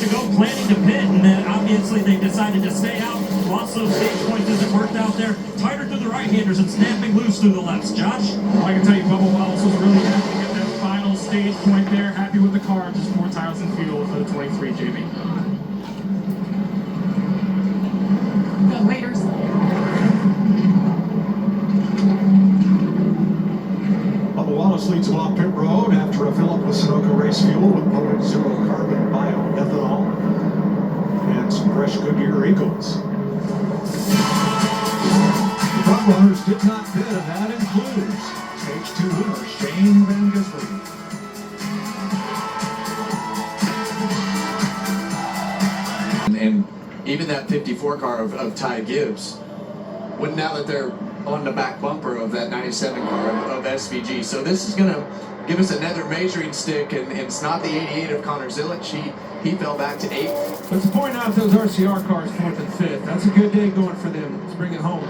to go, planning to pit, and then obviously they decided to stay out. Lost those stage points as it worked out there. Tighter through the right-handers and snapping loose through the lefts. Josh? I can tell you, Bubba Wallace was really happy to get that final stage point there. Happy with the car, just 4 tires and fuel for the 23 JB. Go Raiders. Bubba Wallace leads them off pit road after a fill-up with Sunoco race fuel with loaded zero carbon bioethanol and some fresh Goodyear Eagles. The front runners did not bid, and that includes Stage 2 winner Shane Van Gisbergen. And even that 54 car of Ty Gibbs, now that they're on the back bumper of that 97 car of SVG. So this is going to give us another measuring stick, and it's not the 88 of Connor Zilic. He fell back to 8th. But to point out those RCR cars 4th and 5th, that's a good day going for them. Let's bring it home.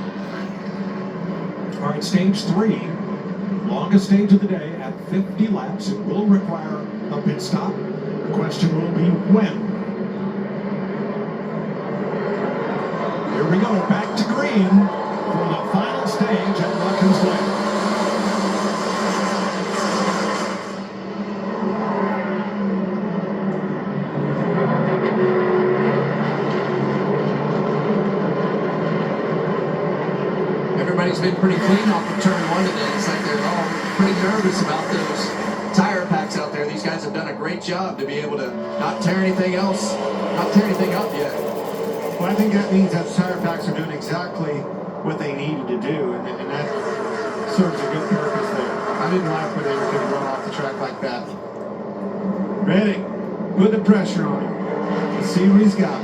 All right, stage 3, longest stage of the day at 50 laps. It will require a pit stop. The question will be when. Here we go, back to green for the final stage at Watkins Glen. Everybody's been pretty clean off of turn 1 today. It's like they're all pretty nervous about those tire packs out there. These guys have done a great job to be able to not tear anything up yet. Well, I think that means that the tire packs are doing exactly what they needed to do, and that serves a good purpose there. I didn't like when they were going to run off the track like that. Reddick, put the pressure on him. Let's see what he's got.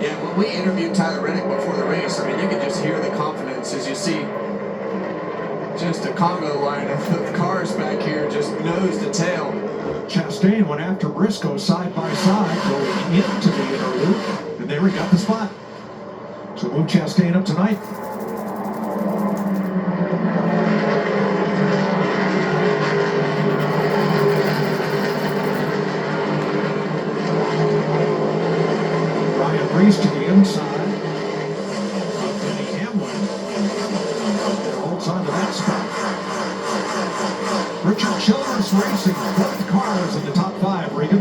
Yeah, when we interviewed Tyler Reddick before the race, I mean, you could just hear the confidence as you see just a Congo line of cars back here, just nose to tail. Chastain went after Briscoe side by side, going into the inner loop, and there he got the spot. So move Chastain up tonight. Ryan Reese to the inside of Denny Hamlin. Holds on to that spot. Richard Childress Racing, both cars in the top 5, Regan.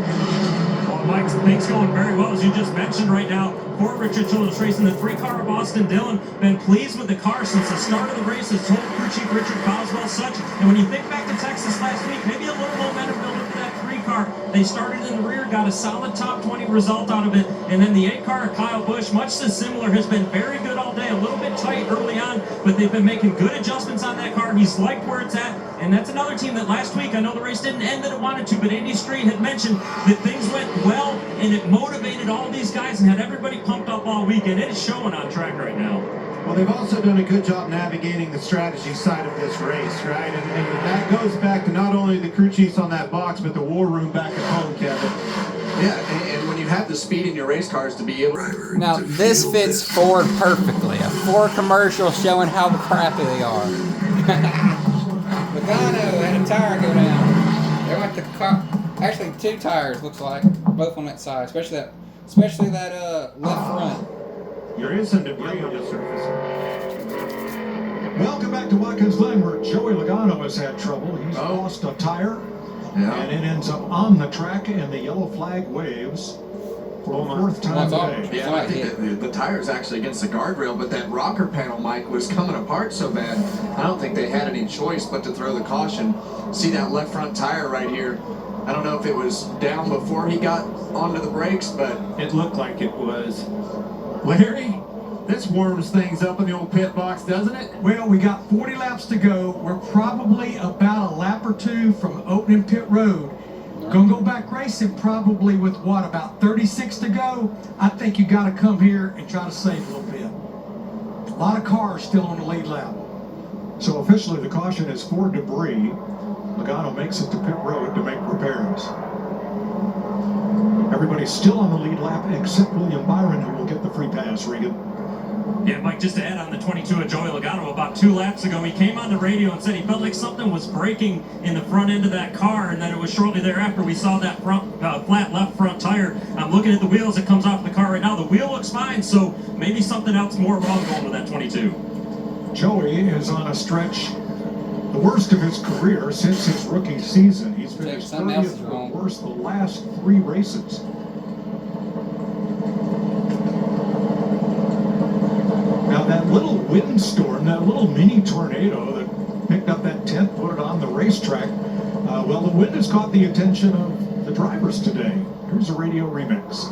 Well, Mike, things going very well, as you just mentioned right now. For Richard Childress Racing, the 3-car of Austin Dillon, been pleased with the car since the start of the race, has told crew chief Richard Boswell such. And when you think back to Texas last week, maybe a little momentum building for that 3-car. They started in the rear, got a solid top 20 result out of it. And then the 8-car of Kyle Busch, much similar, has been very good all day. A little bit tight early on, but they've been making good adjustments on that car. He's liked where it's at. And that's another team that last week, I know the race didn't end that it wanted to, but Andy Street had mentioned that things went well and it motivated all these guys and had everybody pumped up all week, and it is showing on track right now. Well, they've also done a good job navigating the strategy side of this race, right? And that goes back to not only the crew chiefs on that box, but the war room back at home, Kevin. Yeah, and when you have the speed in your race cars to be able to... Now, this fits Ford perfectly. A Ford commercial showing how crappy they are. Logano had a tire go down. They went to car. Actually, 2 tires looks like, both on that side, especially that left front. There is some debris on the surface. Welcome back to Watkins Glen, where Joey Logano has had trouble. He's lost a tire, and it ends up on the track, and the yellow flag waves for the 4th time today. Yeah, I think the tire's actually against the guardrail, but that rocker panel, Mike, was coming apart so bad, I don't think they had any choice but to throw the caution. See that left front tire right here? I don't know if it was down before he got onto the brakes, but... It looked like it was. Larry, this warms things up in the old pit box, doesn't it? Well, we got 40 laps to go. We're probably about a lap or 2 from opening pit road. Gonna go back racing probably with what, about 36 to go? I think you gotta come here and try to save a little bit. A lot of cars still on the lead lap. So officially the caution is for debris. Logano makes it to pit road to make repairs. Everybody's still on the lead lap except William Byron, who will get the free pass, Regan. Yeah, Mike, just to add on the 22 of Joey Logano, about 2 laps ago, he came on the radio and said he felt like something was breaking in the front end of that car, and then it was shortly thereafter we saw that flat left front tire. I'm looking at the wheels that comes off the car right now. The wheel looks fine, so maybe something else more wrong going with that 22. Joey is on a stretch, the worst of his career since his rookie season. He's finished Something else is 30th or wrong. worse the last 3 races. Now that little windstorm, that little mini tornado that picked up that tent, put it on the racetrack, well, the wind has caught the attention of the drivers today. Here's a radio remix.